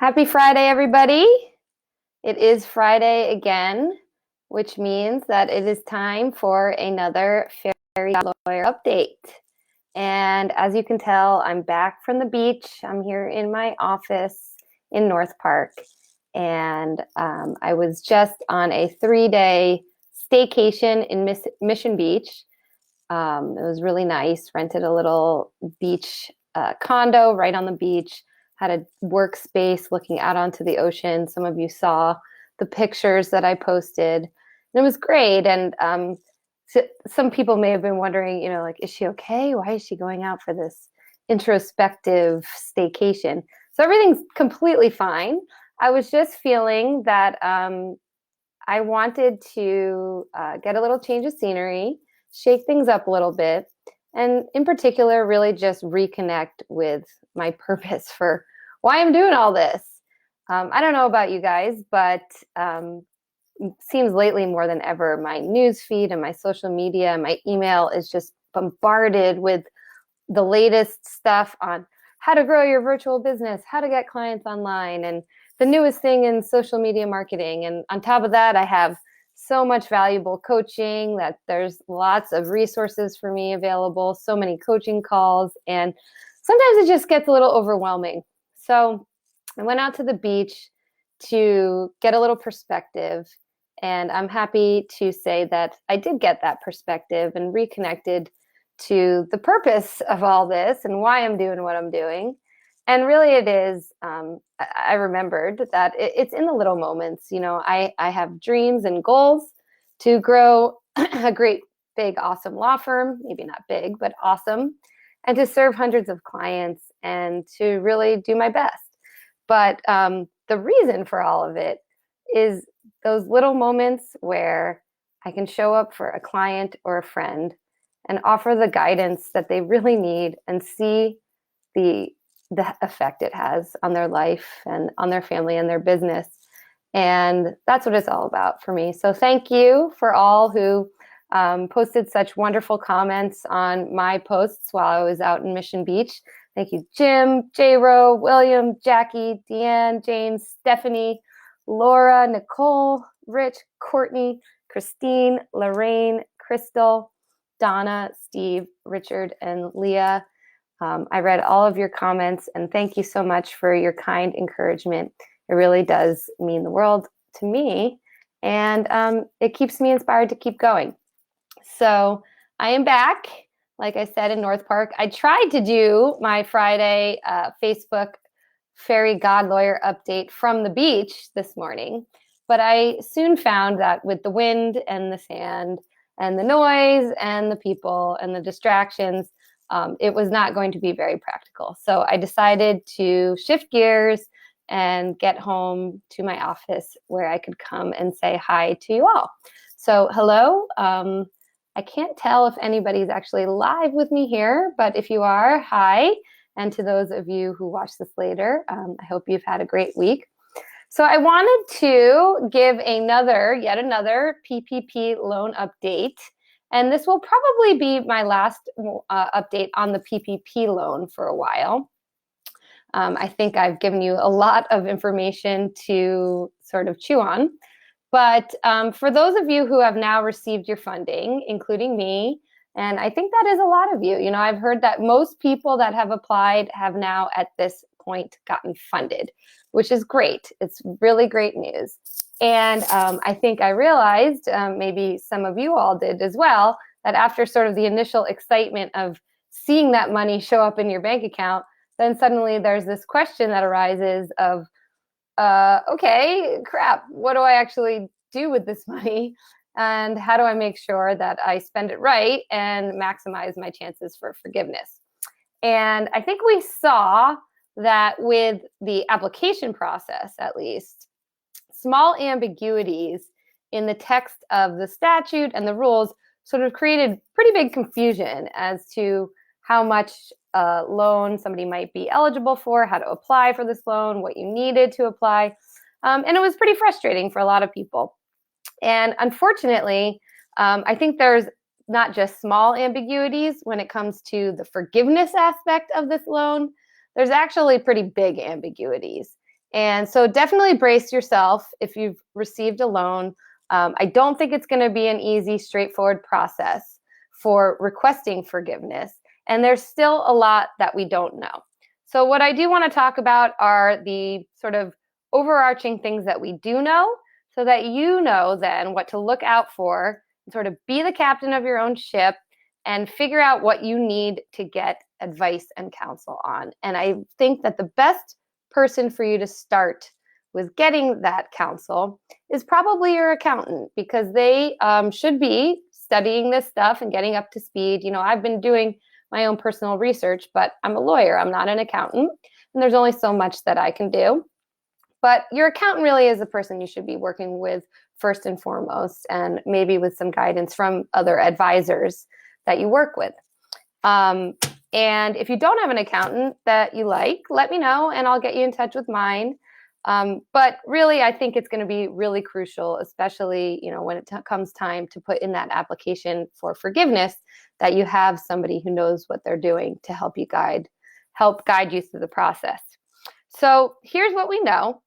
Happy Friday, everybody. It is Friday again, which means that it is time for another Fairy Lawyer update. And as you can tell, I'm back from the beach. I'm here in my office in North Park. And I was just on a 3-day staycation in Mission Beach. It was really nice. Rented a little beach condo right on the beach. Had a workspace looking out onto the ocean. Some of you saw the pictures that I posted. And it was great. And some people may have been wondering, like, is she okay? Why is she going out for this introspective staycation? So everything's completely fine. I was just feeling that I wanted to get a little change of scenery, shake things up a little bit, and in particular, really just reconnect with my purpose for why I'm doing all this. I don't know about you guys, but it seems lately more than ever, my news feed and my social media and my email is just bombarded with the latest stuff on how to grow your virtual business, how to get clients online, and the newest thing in social media marketing. And on top of that, I have so much valuable coaching that there's lots of resources for me available, so many coaching calls, and sometimes it just gets a little overwhelming. So I went out to the beach to get a little perspective, and I'm happy to say that I did get that perspective and reconnected to the purpose of all this and why I'm doing what I'm doing. And really it is, I remembered that it's in the little moments. I have dreams and goals to grow a great, big, awesome law firm, maybe not big, but awesome, and to serve hundreds of clients and to really do my best. But the reason for all of it is those little moments where I can show up for a client or a friend and offer the guidance that they really need and see the effect it has on their life and on their family and their business. And that's what it's all about for me. So thank you for all who posted such wonderful comments on my posts while I was out in Mission Beach. Thank you, Jim, J-Ro, William, Jackie, Deanne, James, Stephanie, Laura, Nicole, Rich, Courtney, Christine, Lorraine, Crystal, Donna, Steve, Richard, and Leah. I read all of your comments, and thank you so much for your kind encouragement. It really does mean the world to me, and it keeps me inspired to keep going. So I am back, like I said, in North Park. I tried to do my Friday Facebook Fairy God Lawyer update from the beach this morning, but I soon found that with the wind and the sand and the noise and the people and the distractions, it was not going to be very practical. So I decided to shift gears and get home to my office where I could come and say hi to you all. So hello. I can't tell if anybody's actually live with me here, but if you are, hi. And to those of you who watch this later, I hope you've had a great week. So I wanted to give yet another PPP loan update. And this will probably be my last update on the PPP loan for a while. I think I've given you a lot of information to sort of chew on. But for those of you who have now received your funding, including me, and I think that is a lot of you, I've heard that most people that have applied have now at this point gotten funded, which is great. It's really great news. And I think I realized, maybe some of you all did as well, that after sort of the initial excitement of seeing that money show up in your bank account, then suddenly there's this question that arises of, okay, crap, what do I actually do with this money? And how do I make sure that I spend it right and maximize my chances for forgiveness? And I think we saw that with the application process, at least, small ambiguities in the text of the statute and the rules sort of created pretty big confusion as to how much loan somebody might be eligible for, how to apply for this loan, what you needed to apply. And it was pretty frustrating for a lot of people. And unfortunately, I think there's not just small ambiguities when it comes to the forgiveness aspect of this loan. There's actually pretty big ambiguities. And so definitely brace yourself if you've received a loan. I don't think it's going to be an easy, straightforward process for requesting forgiveness. And there's still a lot that we don't know. So what I do want to talk about are the sort of overarching things that we do know, so that you know then what to look out for and sort of be the captain of your own ship and figure out what you need to get advice and counsel on. And I think that the best person for you to start with getting that counsel is probably your accountant, because they should be studying this stuff and getting up to speed. You know, I've been doing my own personal research, but I'm a lawyer, I'm not an accountant, and there's only so much that I can do. But your accountant really is the person you should be working with first and foremost, and maybe with some guidance from other advisors that you work with. And if you don't have an accountant that you like, let me know and I'll get you in touch with mine. But really, I think it's going to be really crucial, especially, you know, when it comes time to put in that application for forgiveness, that you have somebody who knows what they're doing to help guide you through the process. So here's what we know,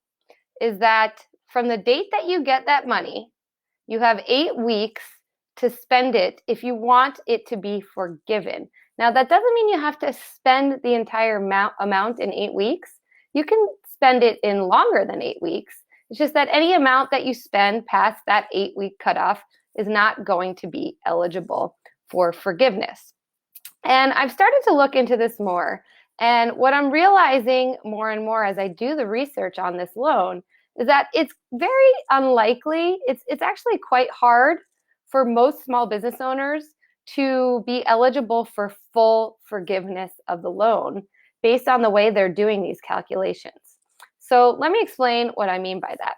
is that from the date that you get that money, you have 8 weeks to spend it if you want it to be forgiven. Now, that doesn't mean you have to spend the entire amount in 8 weeks. You can spend it in longer than 8 weeks. It's just that any amount that you spend past that 8-week cutoff is not going to be eligible for forgiveness. And I've started to look into this more. And what I'm realizing more and more as I do the research on this loan is that it's very unlikely, it's actually quite hard for most small business owners to be eligible for full forgiveness of the loan based on the way they're doing these calculations. So let me explain what I mean by that.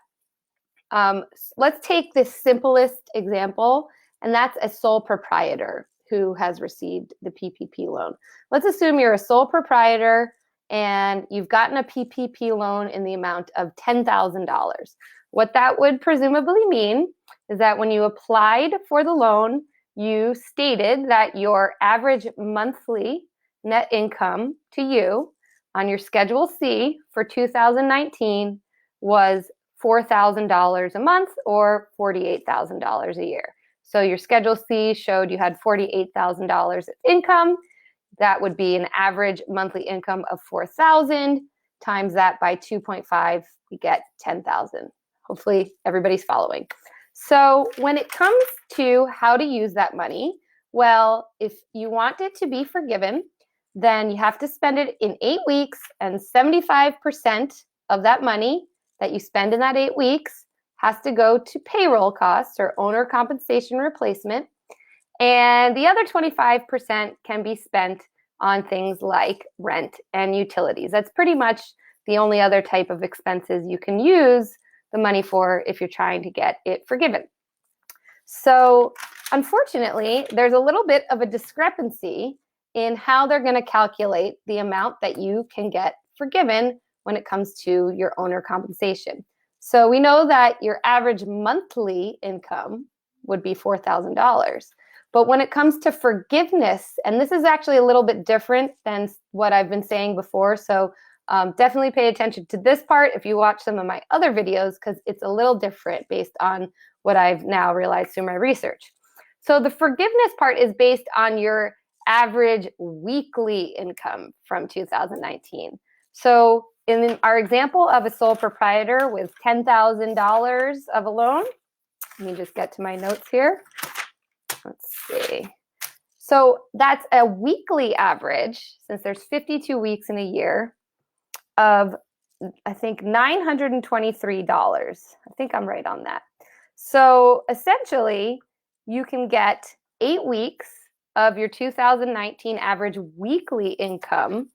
Let's take this simplest example, and that's a sole proprietor who has received the PPP loan. Let's assume you're a sole proprietor and you've gotten a PPP loan in the amount of $10,000. What that would presumably mean is that when you applied for the loan, you stated that your average monthly net income to you on your Schedule C for 2019 was $4,000 a month, or $48,000 a year. So your Schedule C showed you had $48,000 of income. That would be an average monthly income of $4,000. Times that by 2.5, we get $10,000. Hopefully everybody's following. So when it comes to how to use that money, well, if you want it to be forgiven, then you have to spend it in 8 weeks, and 75% of that money that you spend in that 8 weeks has to go to payroll costs or owner compensation replacement. And the other 25% can be spent on things like rent and utilities. That's pretty much the only other type of expenses you can use the money for if you're trying to get it forgiven. So unfortunately, there's a little bit of a discrepancy in how they're going to calculate the amount that you can get forgiven when it comes to your owner compensation. So we know that your average monthly income would be $4,000. But when it comes to forgiveness, and this is actually a little bit different than what I've been saying before, so definitely pay attention to this part if you watch some of my other videos, because it's a little different based on what I've now realized through my research. So the forgiveness part is based on your average weekly income from 2019. So in our example of a sole proprietor with $10,000 of a loan, let me just get to my notes here. Let's see. So that's a weekly average, since there's 52 weeks in a year, of, I think, $923. I think I'm right on that. So essentially, you can get 8 weeks of your 2019 average weekly income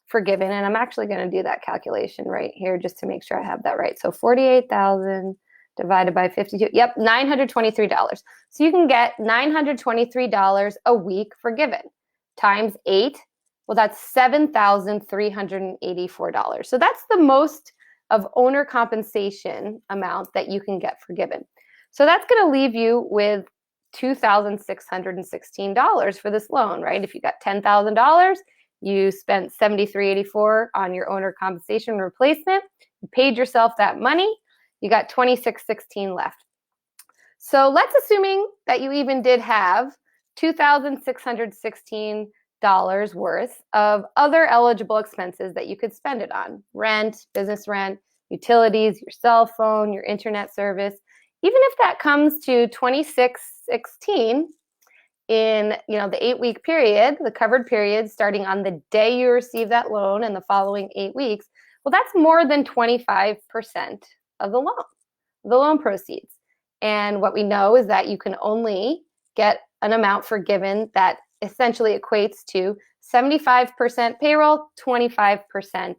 forgiven. And I'm actually going to do that calculation right here just to make sure I have that right. So 48,000 divided by 52. Yep, $923. So you can get $923 a week forgiven. Times 8, well, that's $7,384. So that's the most of owner compensation amount that you can get forgiven. So that's going to leave you with $2,616 for this loan, right? If you got $10,000, You spent $73.84 on your owner compensation replacement. You paid yourself that money. You got $26.16 left. So let's assuming that you even did have $2,616 worth of other eligible expenses that you could spend it on. Rent, business rent, utilities, your cell phone, your internet service. Even if that comes to $26.16 in the 8-week period, the covered period starting on the day you receive that loan and the following 8 weeks, well, that's more than 25% of the loan proceeds. And what we know is that you can only get an amount forgiven that essentially equates to 75% payroll, 25%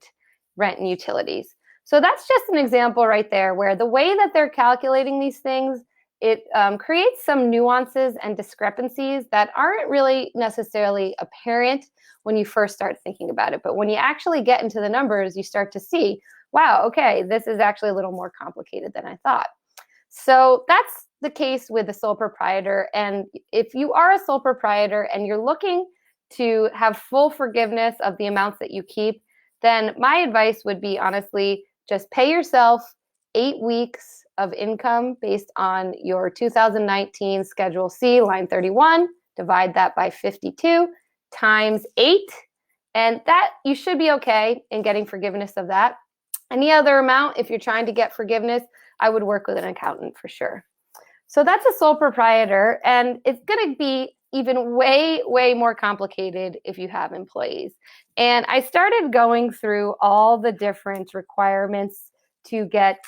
rent and utilities. So that's just an example right there where the way that they're calculating these things, it creates some nuances and discrepancies that aren't really necessarily apparent when you first start thinking about it. But when you actually get into the numbers, you start to see, wow, okay, this is actually a little more complicated than I thought. So that's the case with the sole proprietor. And if you are a sole proprietor and you're looking to have full forgiveness of the amounts that you keep, then my advice would be, honestly, just pay yourself 8 weeks of income based on your 2019 Schedule C, line 31, divide that by 52 times 8, and that you should be okay in getting forgiveness of that. Any other amount, if you're trying to get forgiveness, I would work with an accountant for sure. So that's a sole proprietor, and it's going to be even way, way more complicated if you have employees. And I started going through all the different requirements to get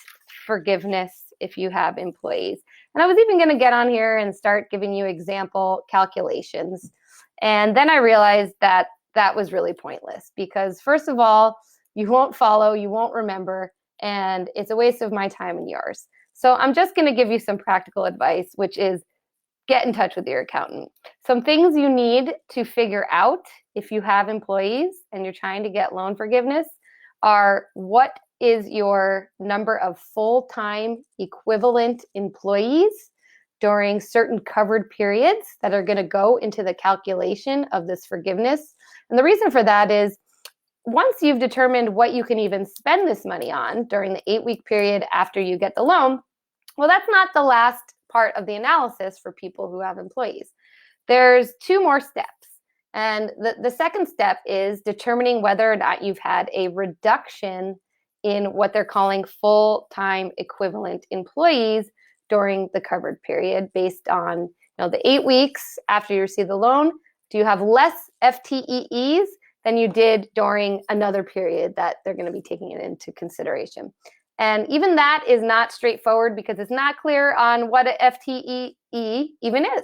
forgiveness if you have employees. And I was even going to get on here and start giving you example calculations. And then I realized that that was really pointless because, first of all, you won't follow, you won't remember, and it's a waste of my time and yours. So I'm just going to give you some practical advice, which is get in touch with your accountant. Some things you need to figure out if you have employees and you're trying to get loan forgiveness are: what is your number of full-time equivalent employees during certain covered periods that are going to go into the calculation of this forgiveness? And the reason for that is, once you've determined what you can even spend this money on during the 8-week period after you get the loan, well, that's not the last part of the analysis for people who have employees. There's 2 more steps. And the second step is determining whether or not you've had a reduction in what they're calling full-time equivalent employees during the covered period based on the 8 weeks after you receive the loan. Do you have less FTEs than you did during another period that they're going to be taking it into consideration? And even that is not straightforward because it's not clear on what an FTE even is.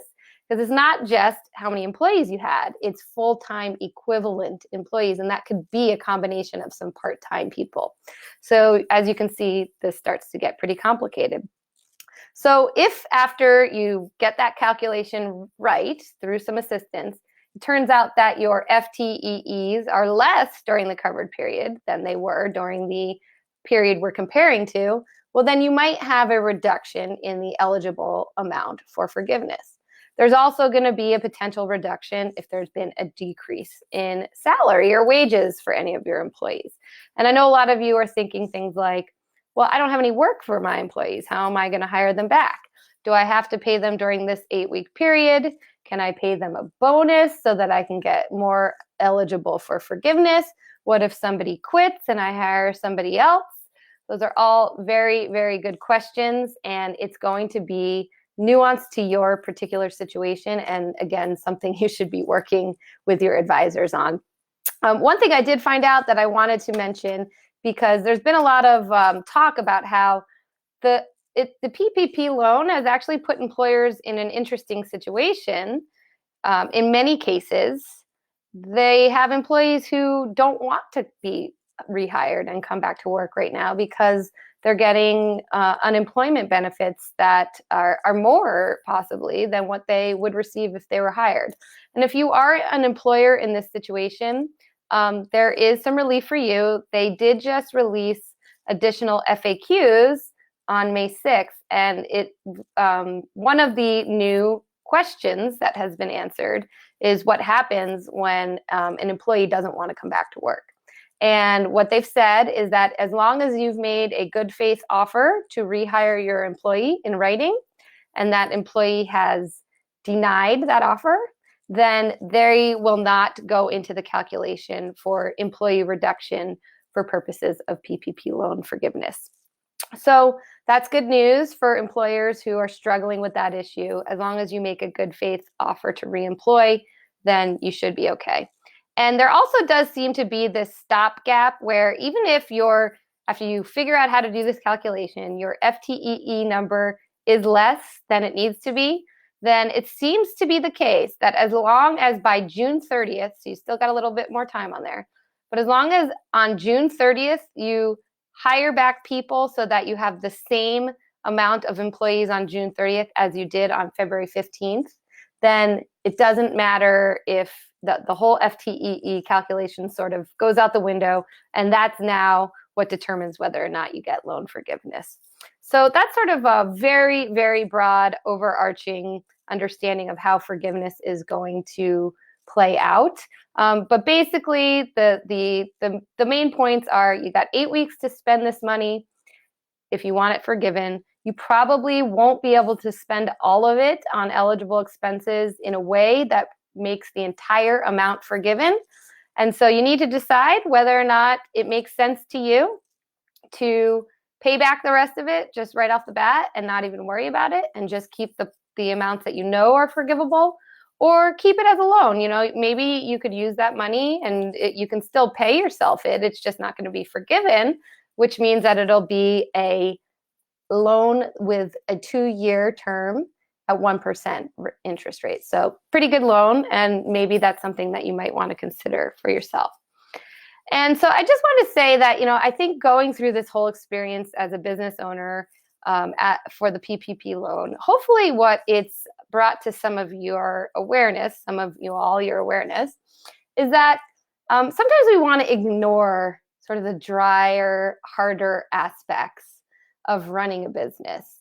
Because it's not just how many employees you had, it's full-time equivalent employees, and that could be a combination of some part-time people. So as you can see, this starts to get pretty complicated. So if after you get that calculation right through some assistance, it turns out that your FTEs are less during the covered period than they were during the period we're comparing to, well, then you might have a reduction in the eligible amount for forgiveness. There's also going to be a potential reduction if there's been a decrease in salary or wages for any of your employees. And I know a lot of you are thinking things like, well, I don't have any work for my employees. How am I going to hire them back? Do I have to pay them during this 8-week period? Can I pay them a bonus so that I can get more eligible for forgiveness? What if somebody quits and I hire somebody else? Those are all very, very good questions, and it's going to be nuanced to your particular situation, and again, something you should be working with your advisors on. One thing I did find out that I wanted to mention, because there's been a lot of talk about how the PPP loan has actually put employers in an interesting situation. In many cases, they have employees who don't want to be rehired and come back to work right now because they're getting unemployment benefits that are more possibly than what they would receive if they were hired. And if you are an employer in this situation, there is some relief for you. They did just release additional FAQs on May 6th, and one of the new questions that has been answered is what happens when an employee doesn't want to come back to work. And what they've said is that as long as you've made a good faith offer to rehire your employee in writing, and that employee has denied that offer, then they will not go into the calculation for employee reduction for purposes of PPP loan forgiveness. So that's good news for employers who are struggling with that issue. As long as you make a good faith offer to reemploy, then you should be okay. And there also does seem to be this stopgap where even if after you figure out how to do this calculation, your FTEE number is less than it needs to be, then it seems to be the case that as long as by June 30th, so you still got a little bit more time on there, but as long as on June 30th, you hire back people so that you have the same amount of employees on June 30th as you did on February 15th, then it doesn't matter if the whole FTEE calculation sort of goes out the window, and that's now what determines whether or not you get loan forgiveness. So that's sort of a very, very broad, overarching understanding of how forgiveness is going to play out. But basically, the main points are you got 8 weeks to spend this money if you want it forgiven. You probably won't be able to spend all of it on eligible expenses in a way that makes the entire amount forgiven. And so you need to decide whether or not it makes sense to you to pay back the rest of it just right off the bat and not even worry about it and just keep the amounts that you know are forgivable, or keep it as a loan. Maybe you could use that money and you can still pay yourself it. It's just not going to be forgiven, which means that it'll be a loan with a 2-year term at 1% interest rate. So pretty good loan, and maybe that's something that you might want to consider for yourself. And so I just want to say that, I think going through this whole experience as a business owner for the PPP loan, hopefully what it's brought to some of your awareness, your awareness, is that sometimes we want to ignore sort of the drier, harder aspects of running a business.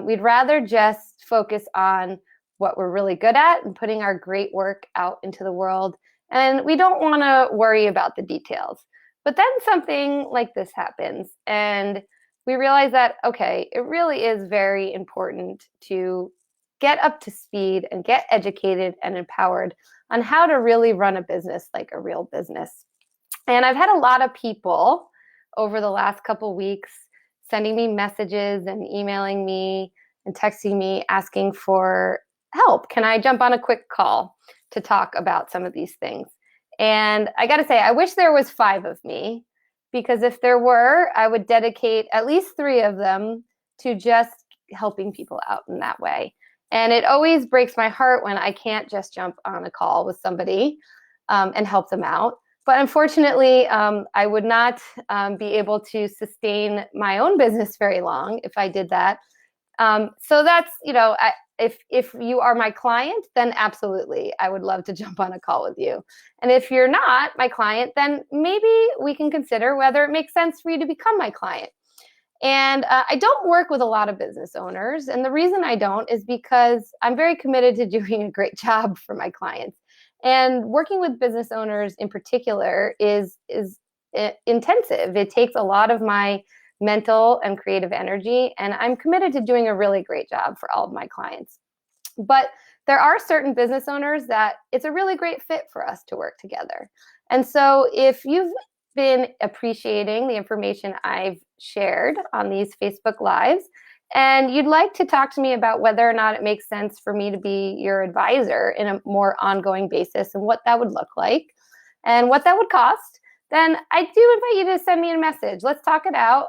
We'd rather just focus on what we're really good at and putting our great work out into the world. And we don't want to worry about the details. But then something like this happens, and we realize that, okay, it really is very important to get up to speed and get educated and empowered on how to really run a business like a real business. And I've had a lot of people over the last couple weeks sending me messages and emailing me and texting me asking for help. Can I jump on a quick call to talk about some of these things? And I got to say, I wish there was 5 of me, because if there were, I would dedicate at least 3 of them to just helping people out in that way. And it always breaks my heart when I can't just jump on a call with somebody and help them out. But unfortunately, I would not be able to sustain my own business very long if I did that. So that's, if you are my client, then absolutely, I would love to jump on a call with you. And if you're not my client, then maybe we can consider whether it makes sense for you to become my client. And I don't work with a lot of business owners. And the reason I don't is because I'm very committed to doing a great job for my clients. And working with business owners in particular is intensive. It takes a lot of my mental and creative energy, and I'm committed to doing a really great job for all of my clients. But there are certain business owners that it's a really great fit for us to work together. And so if you've been appreciating the information I've shared on these Facebook Lives, and you'd like to talk to me about whether or not it makes sense for me to be your advisor in a more ongoing basis and what that would look like and what that would cost, then I do invite you to send me a message. Let's talk it out.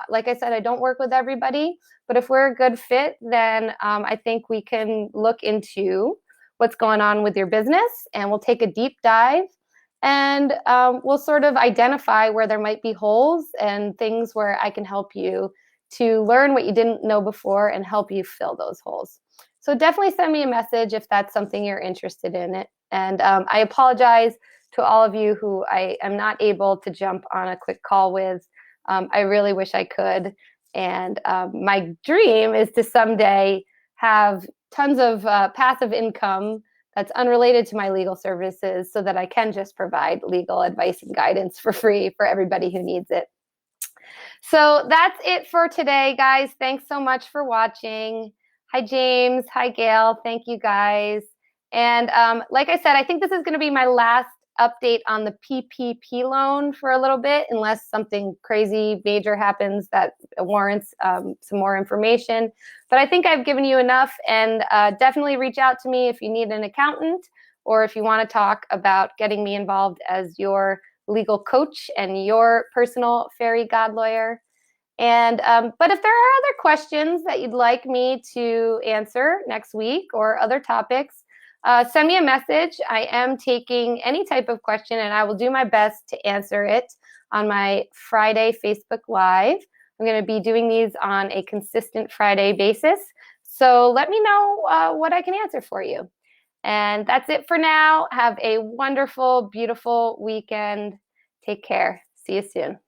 Like I said, I don't work with everybody, but if we're a good fit, then I think we can look into what's going on with your business, and we'll take a deep dive, and we'll sort of identify where there might be holes and things where I can help you to learn what you didn't know before and help you fill those holes. So definitely send me a message if that's something you're interested in it. And I apologize to all of you who I am not able to jump on a quick call with. I really wish I could. And my dream is to someday have tons of passive income that's unrelated to my legal services so that I can just provide legal advice and guidance for free for everybody who needs it. So that's it for today, guys. Thanks so much for watching. Hi, James. Hi, Gail. Thank you, guys. And like I said, I think this is going to be my last update on the PPP loan for a little bit, unless something crazy major happens that warrants some more information. But I think I've given you enough, and definitely reach out to me if you need an accountant or if you want to talk about getting me involved as your legal coach and your personal fairy god lawyer. And but if there are other questions that you'd like me to answer next week or other topics, send me a message. I am taking any type of question, and I will do my best to answer it on my Friday Facebook Live. I'm going to be doing these on a consistent Friday basis. So let me know what I can answer for you. And that's it for now. Have a wonderful, beautiful weekend. Take care. See you soon.